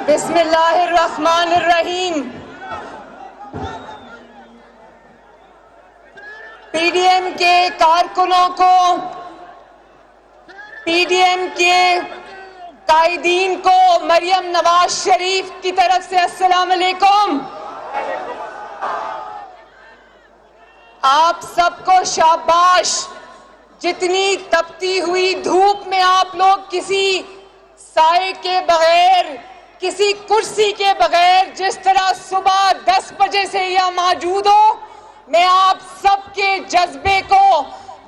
बिस्मिल्लाहिर्रहमानिर्रहीम। पीडीएम के कारकुनों को, पीडीएम के कायदीन को मरियम नवाज शरीफ की तरफ से अस्सलाम वालेकुम। आप सबको शाबाश। जितनी तपती हुई धूप में आप लोग किसी साए के बगैर, किसी कुर्सी के बगैर जिस तरह सुबह 10 बजे से यहाँ मौजूद हो, मैं आप सबके जज्बे को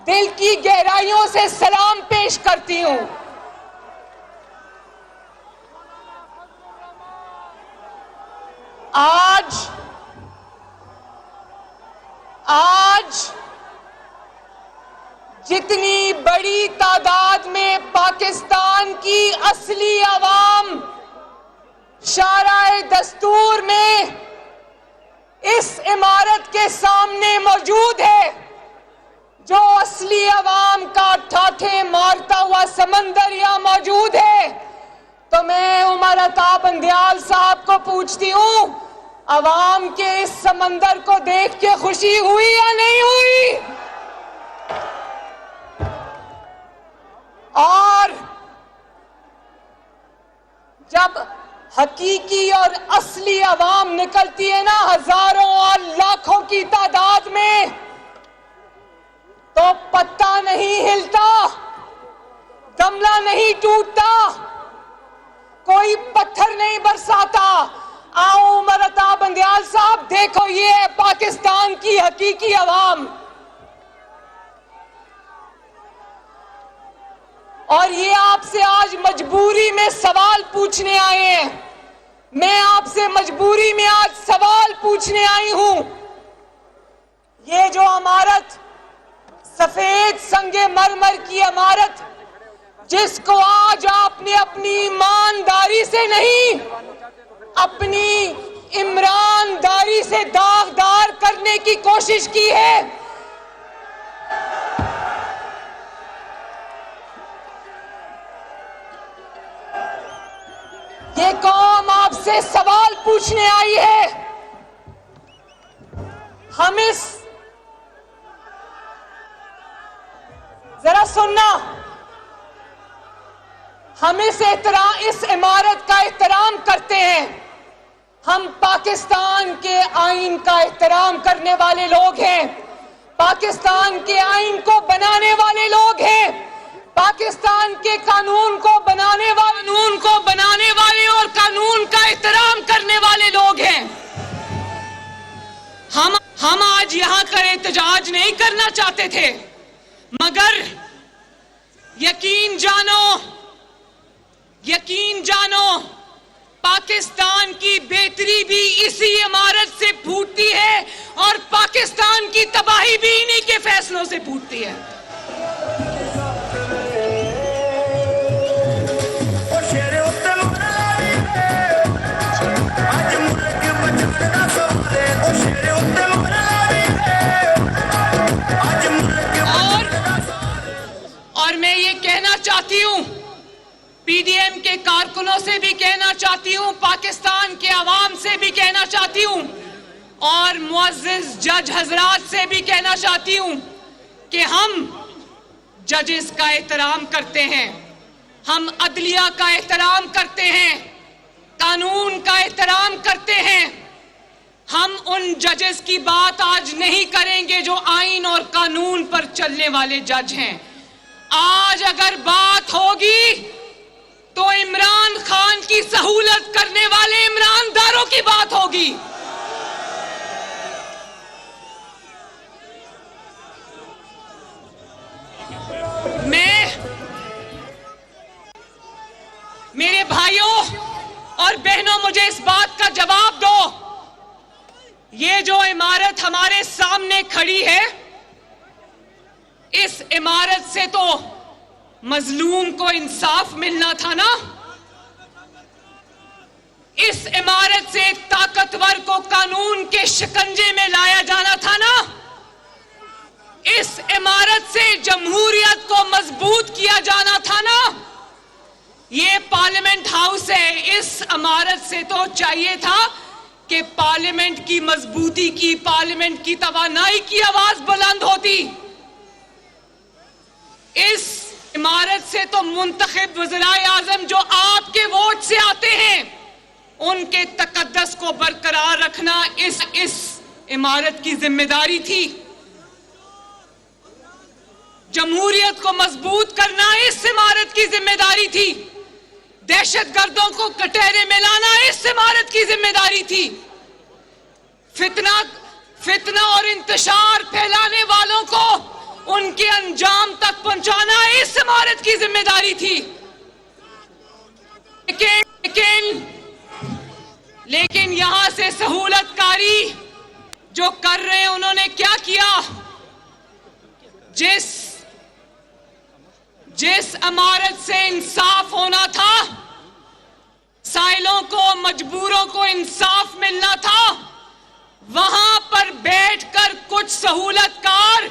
दिल की गहराइयों से सलाम पेश करती हूँ। आज जितनी बड़ी तादाद में पाकिस्तान की असली अवाम शाराए दस्तूर में इस इमारत के सामने मौजूद है, जो असली अवाम का ठाठे मारता हुआ समंदर यहाँ मौजूद है, तो मैं उमर अता बंदयाल साहब को पूछती हूँ, अवाम के इस समंदर को देख के खुशी हुई या नहीं हुई? और जब हकीकी और असली अवाम निकलती है ना, हजारों और लाखों की तादाद में, तो पत्ता नहीं हिलता, गमला नहीं टूटता, कोई पत्थर नहीं बरसाता। आओ उमर अता बंदयाल साहब, देखो ये है पाकिस्तान की हकीकी अवाम। और ये आपसे आज मजबूरी में सवाल पूछने आए हैं। मैं आपसे मजबूरी में आज सवाल पूछने आई हूं। ये जो इमारत, सफेद संगे मरमर की इमारत, जिसको आज आपने अपनी ईमानदारी से नहीं, अपनी इमरानदारी से दागदार करने की कोशिश की है, ये कौम आपसे सवाल पूछने आई है। हम जरा सुनना, हम इस इमारत का एहतराम करते हैं। हम पाकिस्तान के आईन का एहतराम करने वाले लोग हैं, पाकिस्तान के आईन को बनाने वाले लोग हैं, पाकिस्तान के कानून को बनाने वाले और कानून का एहतराम करने वाले लोग हैं। हम आज यहां का एहतजाज नहीं करना चाहते थे, मगर यकीन जानो पाकिस्तान की बेहतरी भी इसी इमारत से फूटती है और पाकिस्तान की तबाही भी इन्हीं के फैसलों से फूटती है। और मैं ये कहना चाहती हूं, पीडीएम के कारकुनों से भी कहना चाहती हूं, पाकिस्तान के अवाम से भी कहना चाहती हूं, और मुअज़्ज़िज़ जज हजरात से भी कहना चाहती हूं कि हम जजेस का एहतराम करते हैं, हम अदलिया का एहतराम करते हैं, कानून का एहतराम करते हैं। हम उन जजेस की बात आज नहीं करेंगे जो आईन और कानून पर चलने वाले जज हैं। आज अगर बात होगी तो इमरान खान की सहूलत करने वाले इमरानदारों की बात होगी। मेरे भाइयों और बहनों, मुझे इस बात का जवाब दो, ये जो इमारत हमारे सामने खड़ी है, इस इमारत से तो मजलूम को इंसाफ मिलना था ना। इस इमारत से ताकतवर को कानून के शिकंजे में लाया जाना था ना। इस इमारत से जमहूरियत को मजबूत किया जाना था ना। ये पार्लियामेंट हाउस है। इस इमारत से तो चाहिए था कि पार्लियामेंट की मजबूती की, पार्लियामेंट की तवानाई की आवाज बुलंद होती। इस इमारत से तो मुंतखब वज़ीर आज़म जो आपके वोट से आते हैं, उनके तकद्दस को बरकरार रखना इस इमारत की जिम्मेदारी थी। जमहूरियत को मजबूत करना इस इमारत की जिम्मेदारी थी। दहशतगर्दों को कटहरे में लाना इस इमारत की जिम्मेदारी थी। फितना और इंतशार फैलाने वालों को उनके अंजाम तक पहुंचाना इस इमारत की जिम्मेदारी थी। लेकिन यहां से सहूलतकारी जो कर रहे हैं, उन्होंने क्या किया? जिस इमारत से इंसाफ होना था, साइलों को, मजबूरों को इंसाफ मिलना था, वहां पर बैठकर कुछ सहूलतकार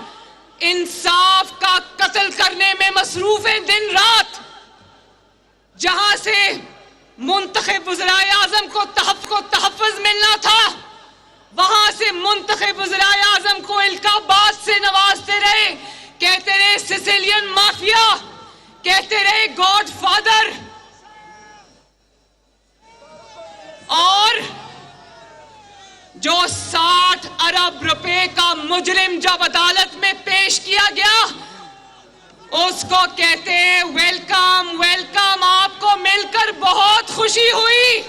इंसाफ का कत्ल करने में मसरूफ है दिन रात। जहां से मुंतखब वज़ीर आज़म को तहफ़्फ़ुज़ मिलना था, वहां से मुंतखब वज़ीर आज़म को इल्काबाद से नवाजते रहे। कहते रहे सिसिलियन माफिया, कहते रहे गॉड फादर। और जो 60 अरब रुपए का मुजरिम जब अदालत में पेश किया गया, उसको कहते हैं वेलकम वेलकम, आपको मिलकर बहुत खुशी हुई।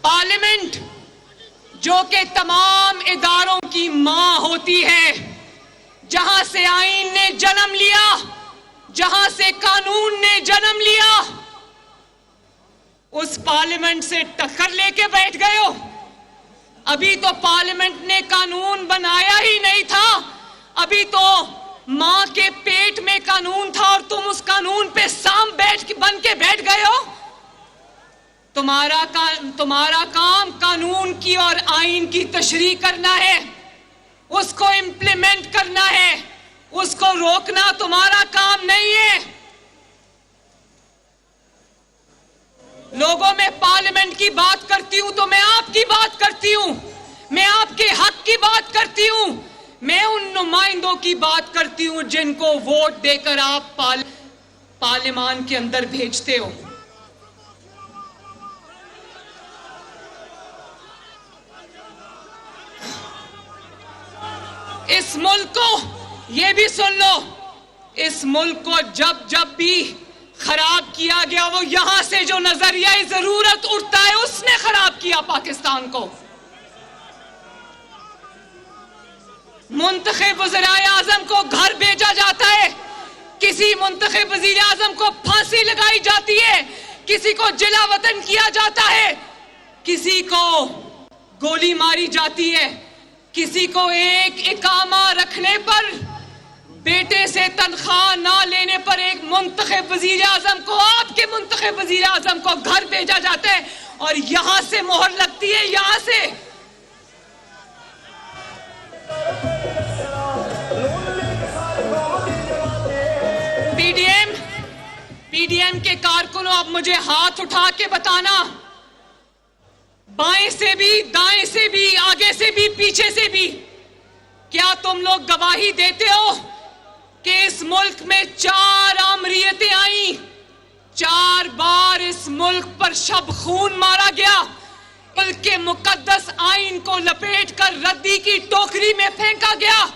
पार्लियामेंट जो कि तमाम इदारों की मां होती है, जहां से आईन ने जन्म लिया, जहां से कानून ने जन्म लिया, उस पार्लियामेंट से टक्कर लेके बैठ गए हो। अभी तो पार्लियामेंट ने कानून बनाया ही नहीं था, अभी तो मां के पेट में कानून था और तुम उस कानून पे सांप बन के बैठ गए हो। तुम्हारा काम कानून की और आईन की तशरीह करना है, उसको इंप्लीमेंट करना है, उसको रोकना तुम्हारा काम नहीं है। लोगों में पार्लियामेंट की बात करती हूं तो मैं आपकी बात करती हूं, मैं आपके हक की बात करती हूं, मैं उन नुमाइंदों की बात करती हूं जिनको वोट देकर आप पार्लियामान के अंदर भेजते हो। इस मुल्क को, ये भी सुन लो, इस मुल्क को जब भी खराब किया गया, वो यहां से जो नजरिया जरूरत उठता है, उसने खराब किया पाकिस्तान को। मुंतखब वज़ीर आज़म को घर भेजा जाता है, किसी मुंतखब वज़ीर आज़म को फांसी लगाई जाती है, किसी को जिला वतन किया जाता है, किसी को गोली मारी जाती है, किसी को एक इकामा रखने पर, बेटे से तनख्वाह ना लेने पर एक मुंतखब वज़ीर आज़म को, आपके मुंतखब वज़ीर आज़म को घर भेजा जाता है और यहां से मोहर लगती है। यहां से पीडीएम के कारकुनों, अब मुझे हाथ उठा के बताना, बाएं से भी, दाएं से भी, आगे से भी, पीछे से भी, क्या तुम लोग गवाही देते हो कि इस मुल्क में 4 आमरीयतें आई, 4 बार इस मुल्क पर शब खून मारा गया, मुल्क के मुकद्दस आइन को लपेटकर रद्दी की टोकरी में फेंका गया।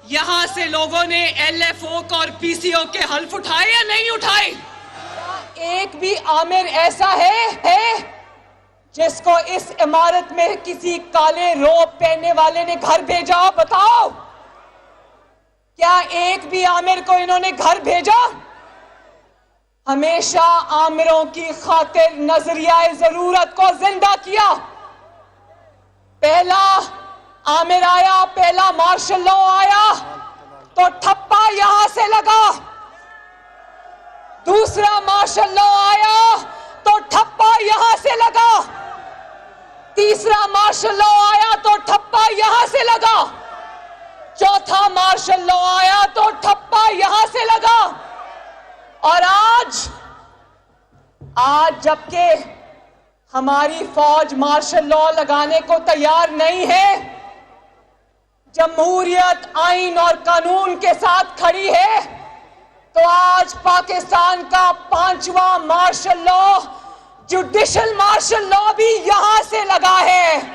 यहां से लोगों ने एलएफओ और पीसीओ के हल्फ उठाए या नहीं उठाए? एक भी आमिर ऐसा है जिसको इस इमारत में किसी काले रोब पहनने वाले ने घर भेजा? बताओ, क्या एक भी आमिर को इन्होंने घर भेजा? हमेशा आमिरों की खातिर नजरिया जरूरत को जिंदा किया। पहला आमिर आया, पहला मार्शल लॉ आया तो ठप्पा यहां से लगा। दूसरा मार्शल लॉ आया तो ठप्पा यहां से लगा, तीसरा मार्शल लॉ आया तो ठप्पा यहां से लगा, चौथा मार्शल लॉ आया तो ठप्पा यहां से लगा। और आज जबकि हमारी फौज मार्शल लॉ लगाने को तैयार नहीं है, जमहूरियत आइन और कानून के साथ खड़ी है, तो आज पाकिस्तान का 5वां martial law, judicial martial law भी यहां से लगा है।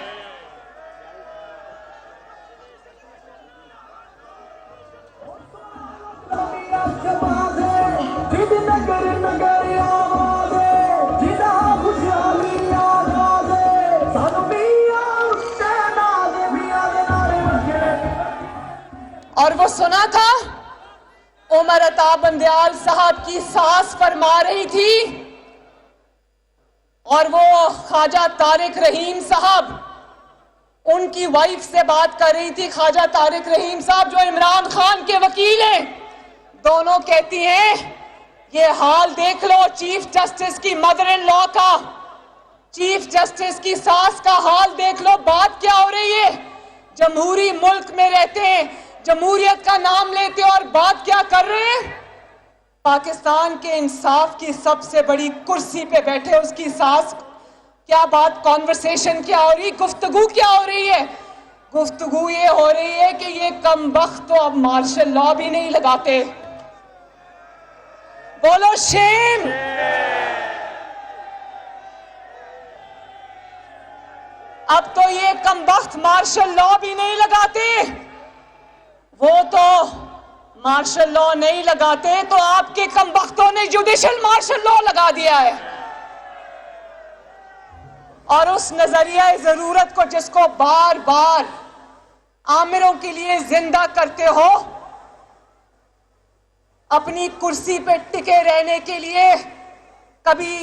और वो सुना था उमर अता बंदयाल साहब की सास फरमा रही थी और वो ख्वाजा तारिक रहीम साहब उनकी वाइफ से बात कर रही थी। ख्वाजा तारिक रहीम साहब जो इमरान खान के वकील हैं, दोनों कहती हैं ये हाल देख लो चीफ जस्टिस की मदर इन लॉ का, चीफ जस्टिस की सास का हाल देख लो। बात क्या हो रही है? जमहूरी मुल्क में रहते हैं, जमहूरियत का नाम लेते और बात क्या कर रहे हैं? पाकिस्तान के इंसाफ की सबसे बड़ी कुर्सी पे बैठे उसकी सास, क्या बात, कॉन्वर्सेशन क्या हो रही, गुफ्तगू क्या हो रही है? गुफ्तगू ये हो रही है कि ये कमबख्त तो अब मार्शल लॉ भी नहीं लगाते। बोलो शेम। अब तो ये कमबख्त मार्शल लॉ भी नहीं लगाते। वो तो मार्शल लॉ नहीं लगाते तो आपके कमबख्तों ने जुडिशल मार्शल लॉ लगा दिया है। और उस नजरिया जरूरत को जिसको बार बार आमिरों के लिए जिंदा करते हो, अपनी कुर्सी पे टिके रहने के लिए कभी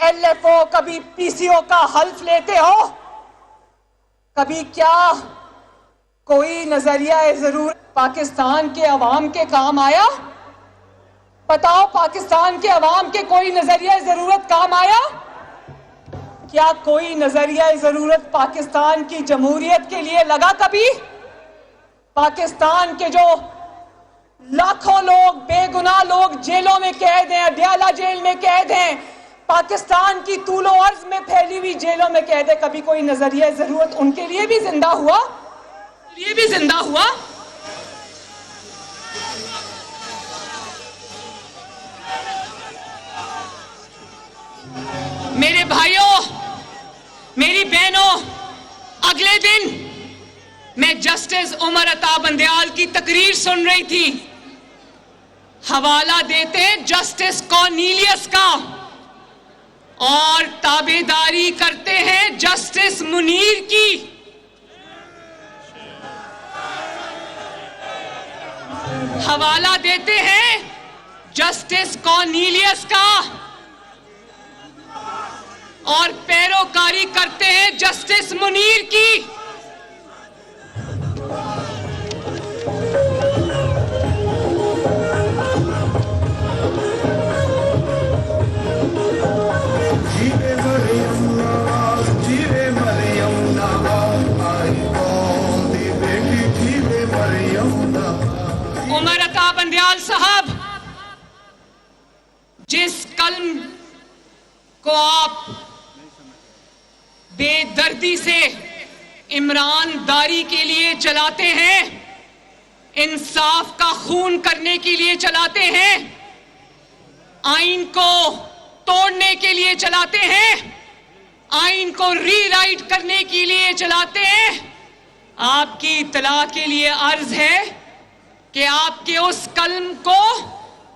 LFO कभी PCO का हल्फ लेते हो, कभी क्या कोई नजरिया जरूरत पाकिस्तान के अवाम के काम आया? बताओ, पाकिस्तान के अवाम के कोई नजरिया जरूरत काम आया? क्या कोई नजरिया जरूरत पाकिस्तान की जमहूरियत के लिए लगा कभी? पाकिस्तान के जो लाखों लोग, बेगुनाह लोग जेलों में कैद हैं, अडयाला जेल में कैद हैं, पाकिस्तान की तूलो अर्ज में फैली हुई जेलों में कैद है, कभी कोई नजरिया जरूरत उनके लिए भी जिंदा हुआ? ये भी जिंदा हुआ? मेरे भाइयों, मेरी बहनों, अगले दिन मैं जस्टिस उमर अता बंदयाल की तकरीर सुन रही थी। हवाला देते जस्टिस कॉर्नेलियस का और ताबेदारी करते हैं जस्टिस मुनीर की। हवाला देते हैं जस्टिस कॉर्नेलियस का और पैरोकारी करते हैं जस्टिस मुनीर की। उमर अता बंदयाल साहब, जिस कलम को आप बेदर्दी से ईमानदारी के लिए चलाते हैं, इंसाफ का खून करने के लिए चलाते हैं, आइन को तोड़ने के लिए चलाते हैं, आइन को रीराइट करने के लिए चलाते हैं, आपकी इत्तला के लिए अर्ज है कि आपके उस कलम को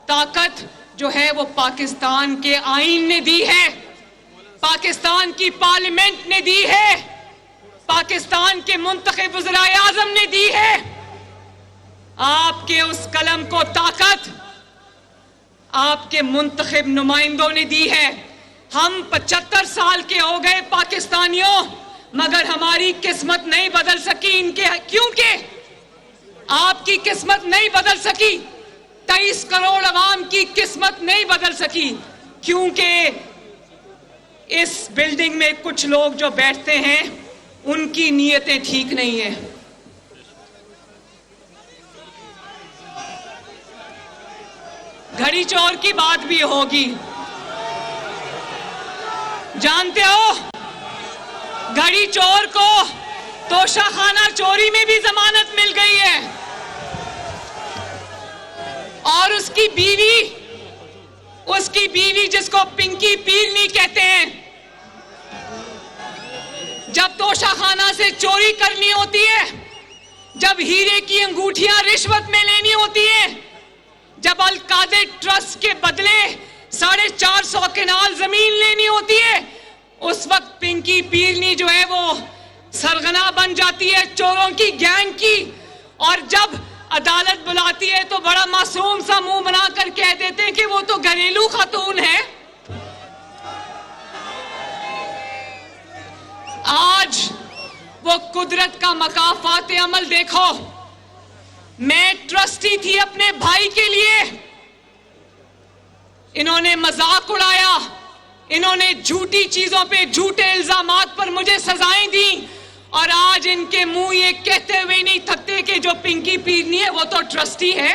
ताकत जो है वो पाकिस्तान के आइन ने दी है, पाकिस्तान की पार्लियामेंट ने दी है, पाकिस्तान के मुंतखब वज़ीर आज़म ने दी है। आपके उस कलम को ताकत आपके मुंतखब नुमाइंदों ने दी है। हम 75 साल के हो गए पाकिस्तानियों, मगर हमारी किस्मत नहीं बदल सकी इनके, क्योंकि आपकी किस्मत नहीं बदल सकी। 23 करोड़ अवाम की किस्मत नहीं बदल सकी, क्योंकि इस बिल्डिंग में कुछ लोग जो बैठते हैं उनकी नीयतें ठीक नहीं है। घड़ी चोर की बात भी होगी। जानते हो, घड़ी चोर को तोशाखाना चोरी में भी जमानत मिल गई है, और उसकी बीवी जिसको पिंकी पीरनी कहते हैं, जब तोशाखाना से चोरी करनी होती है, जब हीरे की अंगूठियां रिश्वत में लेनी होती है, जब अल-कादर ट्रस्ट के बदले 450 कनाल जमीन लेनी होती है, उस वक्त पिंकी पीरनी जो है वो सरगना बन जाती है चोरों की गैंग की। और जब अदालत बुलाती है तो बड़ा मासूम सा मुंह बनाकर कह देते हैं कि वो तो घरेलू खातून है। आज वो कुदरत का मकाफात अमल देखो। मैं ट्रस्टी थी अपने भाई के लिए, इन्होंने मजाक उड़ाया, इन्होंने झूठी चीजों पे झूठे इल्जामात पर मुझे सजाएं दी, और आज इनके मुंह ये कहते हुए नहीं थकते कि जो पिंकी पीरनी है वो तो ट्रस्टी है।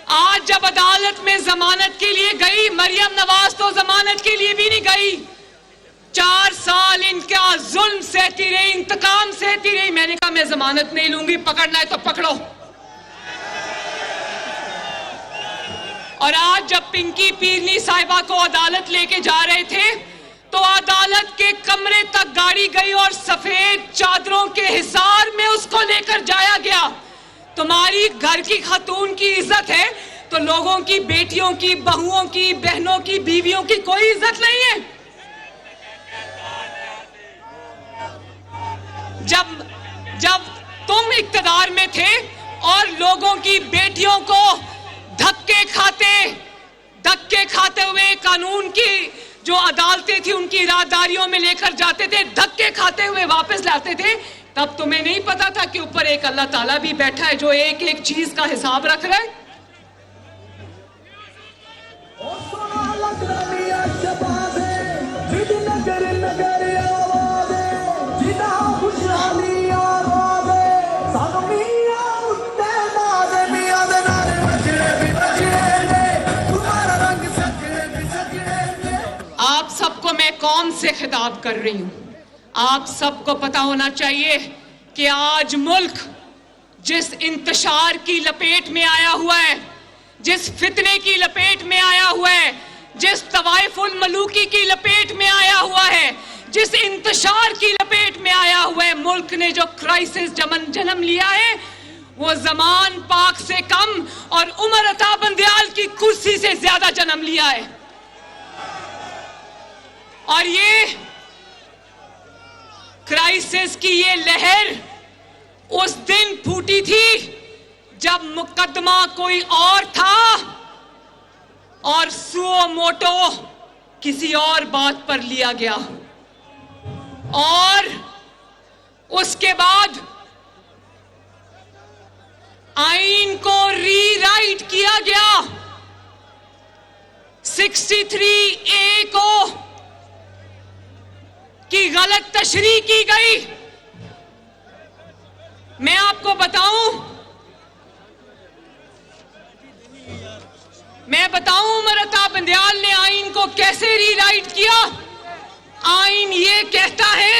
आज जब अदालत में जमानत के लिए गई, मरियम नवाज तो जमानत के लिए भी नहीं गई, 4 साल इनका जुल्म सहती रही, इंतकाम सहती रही। मैंने कहा मैं जमानत नहीं लूंगी, पकड़ना है तो पकड़ो। और आज जब पिंकी पीरनी साहिबा को अदालत लेके जा रहे थे तो अदालत के कमरे तक गाड़ी गई और सफेद चादरों के हिसार में उसको लेकर जाया गया। तुम्हारी घर की खातून की इज्जत है तो लोगों की, बेटियों की, बहुओं की, बहनों की, बीवियों की कोई इज्जत नहीं है। जब तुम इक्तदार में थे और लोगों की बेटियों को धक्के खाते हुए कानून की जो अदालतें थी उनकी इरादारियों में लेकर जाते थे, धक्के खाते हुए वापस लाते थे, तब तुम्हें नहीं पता था कि ऊपर एक अल्लाह ताला भी बैठा है जो एक एक चीज का हिसाब रख रहा है। आप सबको मैं कौम से खिताब कर रही हूं। आप सबको पता होना चाहिए कि आज मुल्क जिस इंतशार की लपेट में आया हुआ है, जिस फितने की लपेट में आया हुआ है, जिस तवाइफुल मलूकी की लपेट में आया हुआ है, जिस इंतशार की लपेट में आया हुआ है, मुल्क ने जो क्राइसिस जन्म लिया है वो जमान पाक से कम और उमर अता बंदयाल की कुर्सी से ज्यादा जन्म लिया है। और ये क्राइसिस की ये लहर उस दिन फूटी थी जब मुकदमा कोई और था और सुओ मोटो किसी और बात पर लिया गया, और उसके बाद आईन को रीराइट किया गया, 63A को की गलत तशरीह की गई। मैं आपको बताऊं उमर अता बंदयाल ने आईन को कैसे रीराइट किया। आईन ये कहता है,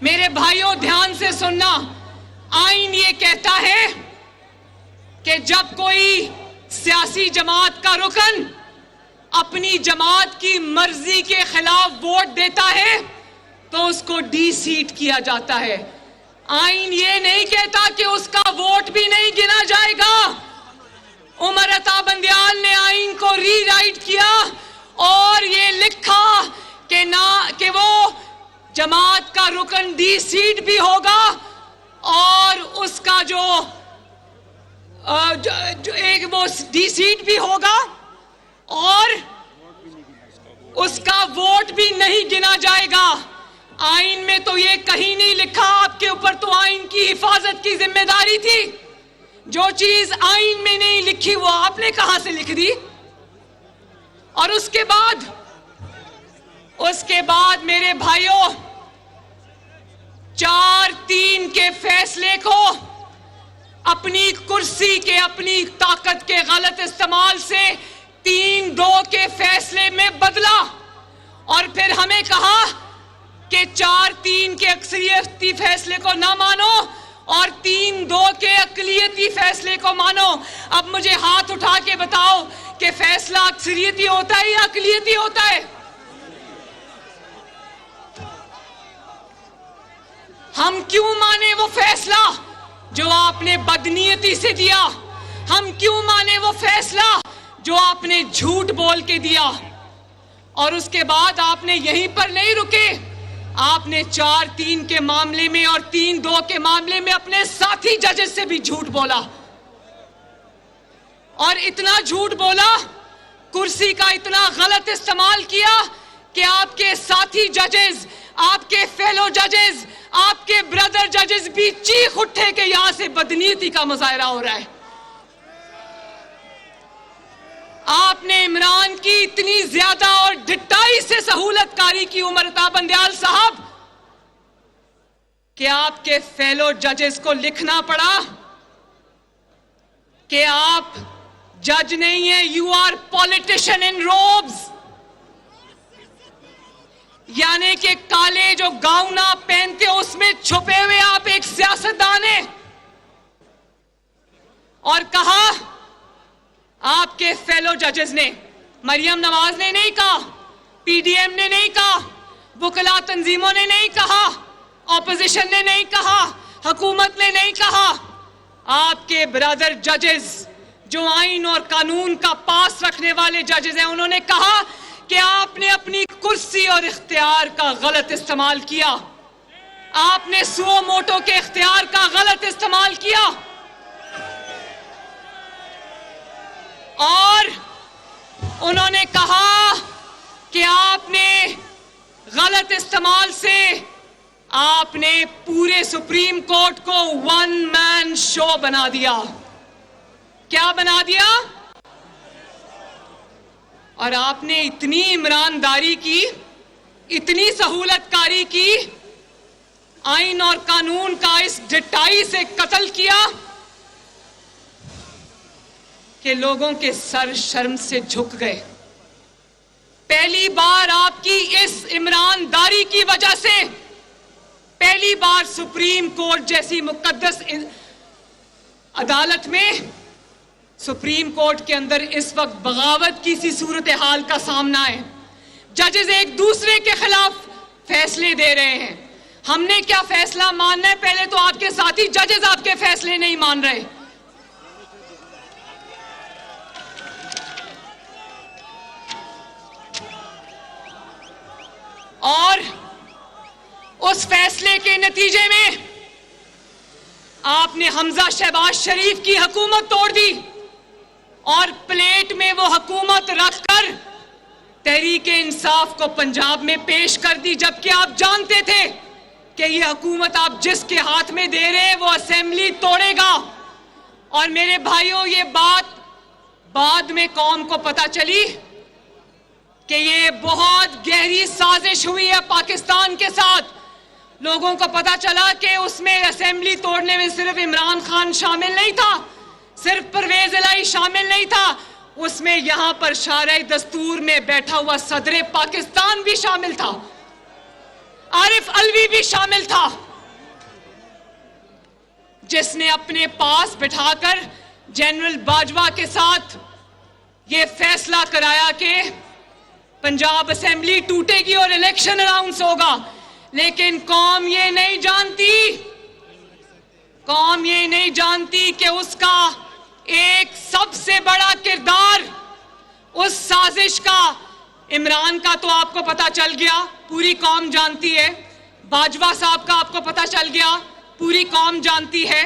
मेरे भाइयों ध्यान से सुनना, आईन ये कहता है कि जब कोई सियासी जमात का रुकन अपनी जमात की मर्जी के खिलाफ वोट देता है तो उसको डी-सीट किया जाता है। आईन ये नहीं कहता कि उसका वोट भी नहीं गिना जाएगा। उमर अता बंदयाल ने आईन को रीराइट किया और ये लिखा कि वो जमात का रुकन डी-सीट भी होगा और उसका जो एक वो डी-सीट भी होगा और उसका वोट भी नहीं गिना जाएगा। आईन में तो ये कहीं नहीं लिखा, आपके ऊपर तो आईन की हिफाजत की जिम्मेदारी थी। जो चीज आईन में नहीं लिखी वो आपने कहां से लिख दी? और उसके बाद मेरे भाइयों, 4-3 के फैसले को अपनी कुर्सी के, अपनी ताकत के गलत इस्तेमाल से 3-2 के फैसले में बदला और फिर हमें कहा कि 4-3 के अक्सरियती फैसले को ना मानो और 3-2 के अकलियती फैसले को मानो। अब मुझे हाथ उठा के बताओ कि फैसला अक्सरियती होता है या अकलियती होता है? हम क्यों माने वो फैसला जो आपने बदनीयती से दिया? हम क्यों माने वो फैसला जो आपने झूठ बोल के दिया? और उसके बाद आपने यहीं पर नहीं रुके, आपने 4-3 के मामले में और 3-2 के मामले में अपने साथी जजेस से भी झूठ बोला। और इतना झूठ बोला, कुर्सी का इतना गलत इस्तेमाल किया कि आपके साथी जजेस, आपके फेलो जजेस, आपके ब्रदर जजेस भी चीख उठे कि यहां से बदनीयती का मुजाहरा हो रहा है। आपने इमरान की इतनी ज्यादा और ढिठाई से सहूलतकारी की उमर अता बंदयाल साहब कि आपके फेलो जजेस को लिखना पड़ा कि आप जज नहीं है, you are politician in robes. यानी कि काले जो गाउन आप पहनते हो उसमें छुपे हुए आप एक सियासतदान हैं। और कहा आपके फेलो जजेस ने, मरियम नवाज ने नहीं कहा, पीडीएम ने नहीं कहा, वकला तंजीमों ने नहीं कहा, ऑपोजिशन ने नहीं कहा, हुकूमत ने नहीं कहा, आपके ब्रदर जजेस जो आइन और कानून का पास रखने वाले जजेस हैं, उन्होंने कहा कि आपने अपनी कुर्सी और इख्तियार का गलत इस्तेमाल किया, आपने सुओ मोटो के इख्तियार का गलत इस्तेमाल किया और उन्होंने कहा कि आपने गलत इस्तेमाल से आपने पूरे सुप्रीम कोर्ट को वन मैन शो बना दिया। क्या बना दिया? और आपने इतनी ईमानदारी की, इतनी सहूलतकारी की, आइन और कानून का इस ढिठाई से कत्ल किया कि लोगों के सर शर्म से झुक गए। पहली बार आपकी इस ईमानदारी की वजह से पहली बार सुप्रीम कोर्ट जैसी मुकद्दस अदालत में, सुप्रीम कोर्ट के अंदर इस वक्त बगावत की सी सूरत हाल का सामना है। जजेस एक दूसरे के खिलाफ फैसले दे रहे हैं। हमने क्या फैसला मानना है? पहले तो आपके साथी जजेस आपके फैसले नहीं मान रहे। और उस फैसले के नतीजे में आपने हमजा शहबाज शरीफ की हुकूमत तोड़ दी और प्लेट में वो हुकूमत रखकर तहरीके इंसाफ को पंजाब में पेश कर दी, जबकि आप जानते थे कि ये हुकूमत आप जिसके हाथ में दे रहे हैं वो असेंबली तोड़ेगा। और मेरे भाइयों, ये बात बाद में कौम को पता चली कि ये बहुत गहरी साजिश हुई है पाकिस्तान के साथ। लोगों को पता चला कि उसमें असेंबली तोड़ने में सिर्फ इमरान खान शामिल नहीं था, सिर्फ परवेज इलाही शामिल नहीं था, उसमें यहां पर शारे दस्तूर में बैठा हुआ सदर पाकिस्तान भी शामिल था, आरिफ अलवी भी शामिल था, जिसने अपने पास बिठाकर जनरल बाजवा के साथ यह फैसला कराया कि पंजाब असेंबली टूटेगी और इलेक्शन अनाउंस होगा। लेकिन कौम ये नहीं जानती कि उसका एक सबसे बड़ा किरदार उस साजिश का, इमरान का तो आपको पता चल गया, पूरी कौम जानती है, बाजवा साहब का आपको पता चल गया, पूरी कौम जानती है,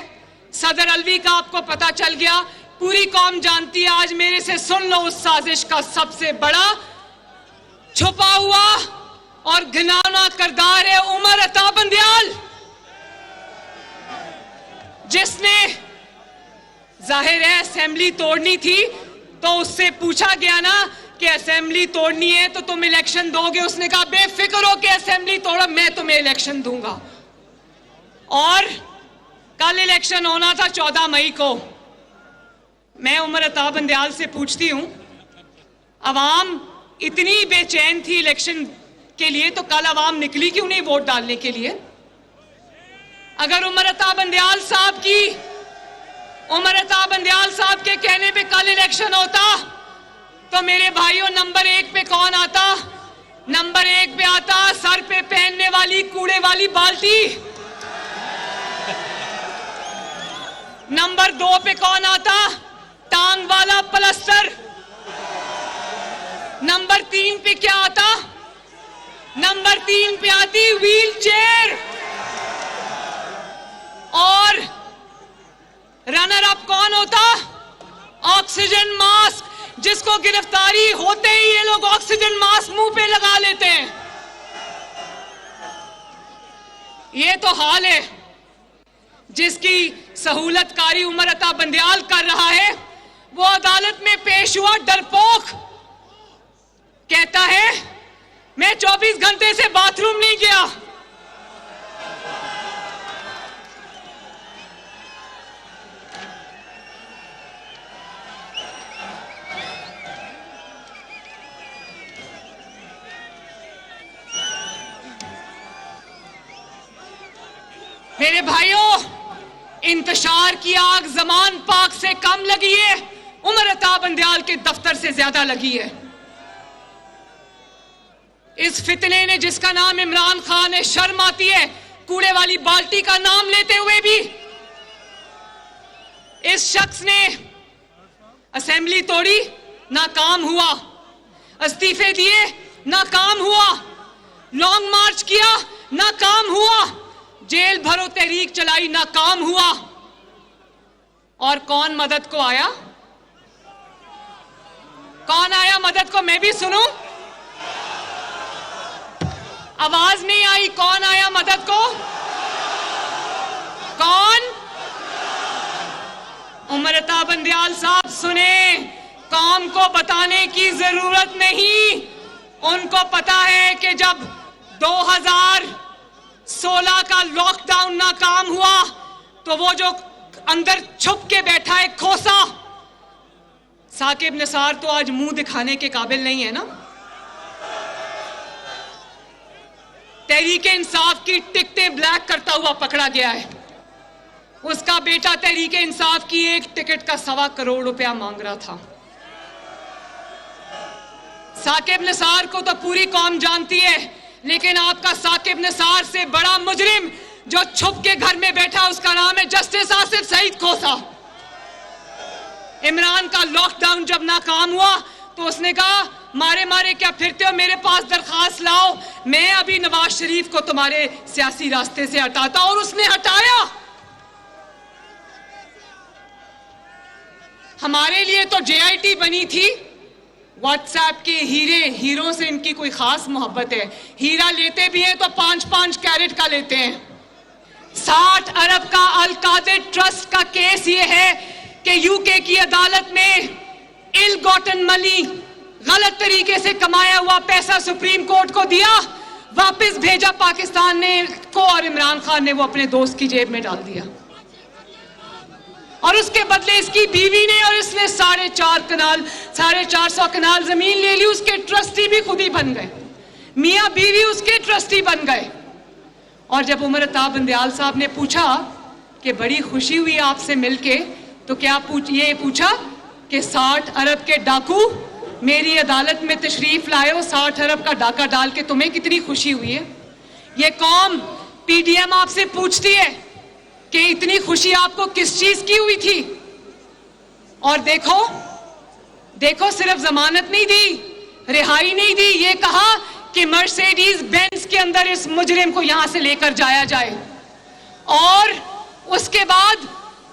सदर अलवी का आपको पता चल गया, पूरी कौम जानती है। आज मेरे से सुन लो, उस साजिश का सबसे बड़ा छुपा हुआ और घिनौना किरदार है उमर अता बंदयाल, जिसने जाहिर है असेंबली तोड़नी थी, तो उससे पूछा गया ना कि असेंबली तोड़नी है तो तुम इलेक्शन दोगे। उसने कहा बेफिक्र हो के असेंबली तोड़ो, मैं तुम्हें इलेक्शन दूंगा। और कल इलेक्शन होना था 14 मई को। मैं उमर अता बंदयाल से पूछती हूं, अवाम इतनी बेचैन थी इलेक्शन के लिए, तो कल अवाम निकली क्यों नहीं वोट डालने के लिए? अगर उमर अता बंदयाल साहब के कहने पे कल इलेक्शन होता, तो मेरे भाइयों नंबर 1 पे कौन आता? नंबर 1 पे आता सर पे पहनने वाली कूड़े वाली बाल्टी। नंबर 2 पे कौन आता? टांग वाला प्लास्टर। नंबर 3 पे क्या आता? नंबर 3 पे आती व्हील चेयर। और रनर अप कौन होता? ऑक्सीजन मास्क, जिसको गिरफ्तारी होते ही ये लोग ऑक्सीजन मास्क मुंह पे लगा लेते हैं। ये तो हाल है जिसकी सहूलतकारी उमर अता बंदयाल कर रहा है। वो अदालत में पेश हुआ डरपोक, कहता है मैं 24 घंटे से बाथरूम नहीं गया। मेरे भाइयों, इंतशार की आग जमान पाक से कम लगी है, उमर अता बंदयाल के दफ्तर से ज्यादा लगी है। इस फितने ने जिसका नाम इमरान खान है, शर्म आती है कूड़े वाली बाल्टी का नाम लेते हुए भी। इस शख्स ने असेंबली तोड़ी, नाकाम हुआ। इस्तीफे दिए, नाकाम हुआ। लॉन्ग मार्च किया, नाकाम हुआ। जेल भरो तहरीक चलाई, नाकाम हुआ। और कौन मदद को आया? कौन आया मदद को? मैं भी सुनूं। आवाज नहीं आई। कौन आया मदद को? कौन? उमर अता बंदयाल साहब सुने, कौम को बताने की जरूरत नहीं। उनको पता है कि जब 2016 का लॉकडाउन नाकाम हुआ, तो वो जो अंदर छुप के बैठा है खोसा साकिब निसार, तो आज मुंह दिखाने के काबिल नहीं है ना। तहरीके इंसाफ की टिकटें ब्लैक करता हुआ पकड़ा गया है। उसका बेटा तहरीके इंसाफ की एक टिकट का 1.25 करोड़ रुपया मांग रहा था। साकिब निसार को तो पूरी कौम जानती है, लेकिन आपका साकिब निसार से बड़ा मुजरिम जो छुप के घर में बैठा, उसका नाम है जस्टिस आसिफ सईद खोसा। इमरान का लॉकडाउन जब नाकाम हुआ, तो उसने कहा मारे मारे क्या फिरते हो, मेरे पास दरखास्त लाओ, मैं अभी नवाज शरीफ को तुम्हारे सियासी रास्ते से हटाता। और उसने हटाया। हमारे लिए तो JIT बनी थी। व्हाट्सएप के हीरों से इनकी कोई खास मोहब्बत है। हीरा लेते भी हैं तो 5-5 कैरेट का लेते हैं। 60 अरब का अल कादिर ट्रस्ट का केस ये है कि यूके की अदालत ने इल गॉटन मनी, गलत तरीके से कमाया हुआ पैसा सुप्रीम कोर्ट को दिया, वापस भेजा पाकिस्तान ने को, और इमरान खान ने वो अपने दोस्त की जेब में डाल दिया। और उसके बदले इसकी बीवी ने और इसने 450 कनाल जमीन ले ली। उसके ट्रस्टी भी खुद ही बन गए, मियां बीवी उसके ट्रस्टी बन गए। और जब उमर अता बंदयाल साहब ने पूछा कि बड़ी खुशी हुई आपसे मिलके, तो क्या ये पूछा कि 60 अरब के डाकू मेरी अदालत में तशरीफ लाए हो, 60 अरब का डाका डाल के तुम्हें कितनी खुशी हुई है? ये कौम PDM आपसे पूछती है कि इतनी खुशी आपको किस चीज की हुई थी? और देखो सिर्फ जमानत नहीं दी, रिहाई नहीं दी, ये कहा कि मर्सिडीज बेंज के अंदर इस मुजरिम को यहां से लेकर जाया जाए। और उसके बाद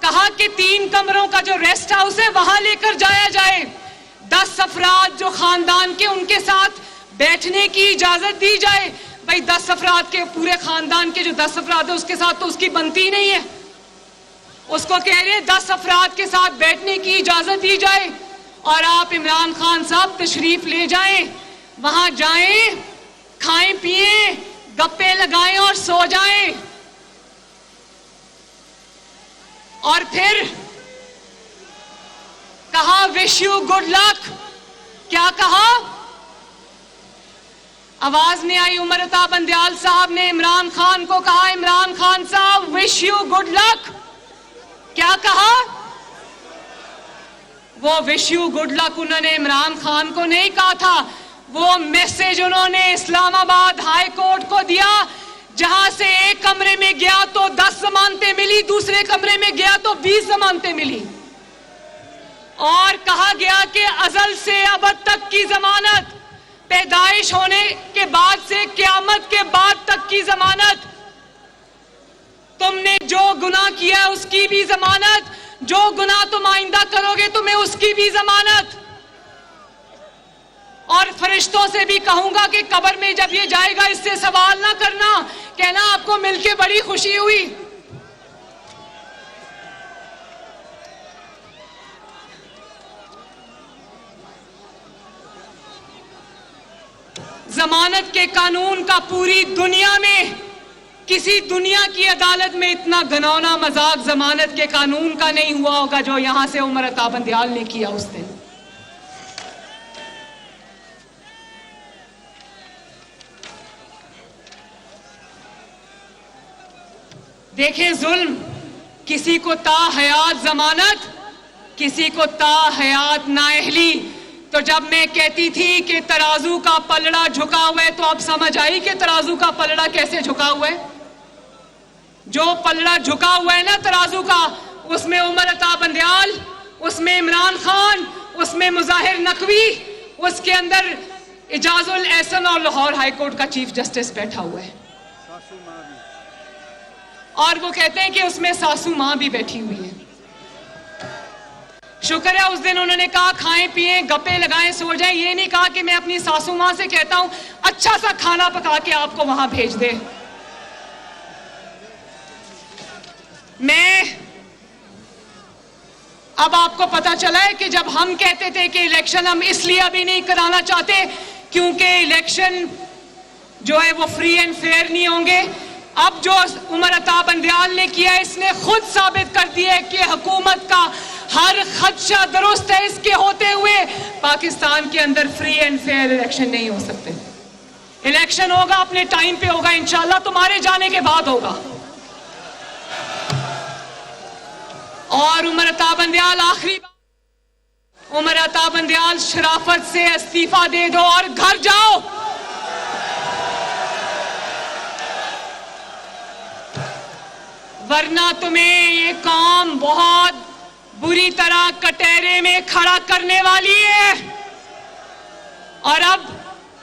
कहा कि 3 कमरों का जो रेस्ट हाउस है वहां लेकर जाया जाए। 10 अफराद जो खानदान के, उनके साथ बैठने की इजाजत दी जाए। भाई 10 अफराद के, पूरे खानदान के जो 10 अफराद है उसके साथ तो उसकी बनती ही नहीं है। उसको कह रहे 10 अफराद के साथ बैठने की इजाजत दी जाए और आप इमरान खान साहब तशरीफ ले जाएं, वहां जाएं, खाएं पिएं, गप्पे लगाएं और सो जाएं। और फिर कहा विश यू गुड लक। क्या कहा? आवाज नहीं आई। उमर अता बंदयाल साहब ने इमरान खान को कहा, इमरान खान साहब विश यू गुड लक। क्या कहा? वो विश यू गुड लक उन्होंने इमरान खान को नहीं कहा था, वो मैसेज उन्होंने इस्लामाबाद हाई कोर्ट को दिया, जहां से एक कमरे में गया तो 10 जमानतें मिली, दूसरे कमरे में गया तो 20 जमानतें मिली, और कहा गया कि अजल से अबद तक की जमानत, पैदाइश होने के बाद से क़यामत के बाद तक की जमानत, तुमने जो गुनाह किया उसकी भी जमानत, जो गुनाह तुम आइंदा करोगे तुम्हें उसकी भी जमानत। और फरिश्तों से भी कहूंगा कि कब्र में जब ये जाएगा इससे सवाल ना करना, कहना आपको मिलके बड़ी खुशी हुई। जमानत के कानून का पूरी दुनिया में किसी दुनिया की अदालत में इतना घिनौना मजाक जमानत के कानून का नहीं हुआ होगा जो यहां से उमर अता बंदयाल ने किया उस दिन। देखें जुल्म, किसी को ताहयात जमानत, किसी को ताहयात नाअहली। तो जब मैं कहती थी कि तराजू का पलड़ा झुका हुआ है, तो अब समझ आई कि तराजू का पलड़ा कैसे झुका हुआ है। जो पलड़ा झुका हुआ है ना तराजू का, उसमें उमर अता बंदयाल, उसमें इमरान खान, उसमें मुजाहिर नकवी, उसके अंदर इजाजुल एहसन और लाहौर हाई कोर्ट का चीफ जस्टिस बैठा हुआ है, और वो कहते हैं कि उसमें सासू मां भी बैठी हुई है। शुक्र है उस दिन उन्होंने कहा खाएं पिएं गप्पे लगाएं सो जाएं, ये नहीं कहा कि मैं अपनी सासू मां से कहता हूं अच्छा सा खाना पका के आपको वहां भेज दे। मैं अब आपको पता चला है कि जब हम कहते थे कि इलेक्शन हम इसलिए अभी नहीं कराना चाहते क्योंकि इलेक्शन जो है वो फ्री एंड फेयर नहीं होंगे, अब जो उमर अता बंदयाल ने किया इसने खुद साबित कर दिया है कि हुकूमत का हर खदशा दुरुस्त है। इसके होते हुए पाकिस्तान के अंदर फ्री एंड फेयर इलेक्शन नहीं हो सकते। इलेक्शन होगा अपने टाइम पे होगा, इंशाल्लाह तुम्हारे जाने के बाद होगा। और उमर अता बंदयाल, आखिरी बात, उमर अता बंदयाल शराफत से इस्तीफा दे दो और घर जाओ। वरना तुम्हें ये कौम बहुत बुरी तरह कटहरे में खड़ा करने वाली है। और अब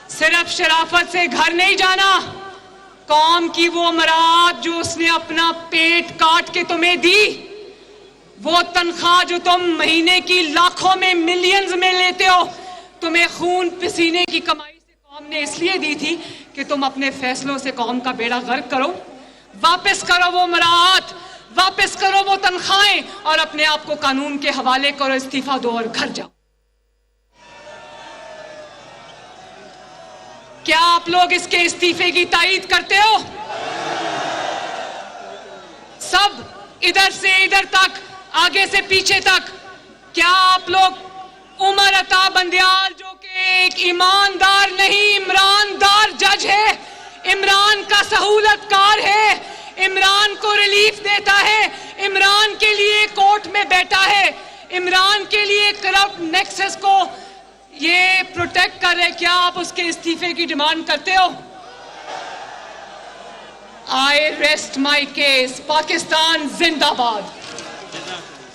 सिर्फ शराफत से घर नहीं जाना, कौम की वो मराद जो उसने अपना पेट काट के तुम्हें दी, वो तनख्वाह जो तुम महीने की लाखों में मिलियंस में लेते हो, तुम्हें खून पसीने की कमाई से कौम ने इसलिए दी थी कि तुम अपने फैसलों से कौम का बेड़ा गर्क करो। वापस करो वो मराहत, वापस करो वो तनख्वाहें और अपने आप को कानून के हवाले करो, इस्तीफा दो और घर जाओ। क्या आप लोग इसके इस्तीफे की तायीद करते हो? सब इधर से इधर तक, आगे से पीछे तक, क्या आप लोग उमर अता बंदयाल जो कि एक ईमानदार नहीं इमरानदार जज है, इमरान का सहूलतकार है, इमरान को रिलीफ देता है, इमरान के लिए कोर्ट में बैठा है, इमरान के लिए करप्ट नेक्सस को ये प्रोटेक्ट कर रहे, क्या आप उसके इस्तीफे की डिमांड करते हो? आई रेस्ट माई केस। पाकिस्तान जिंदाबाद।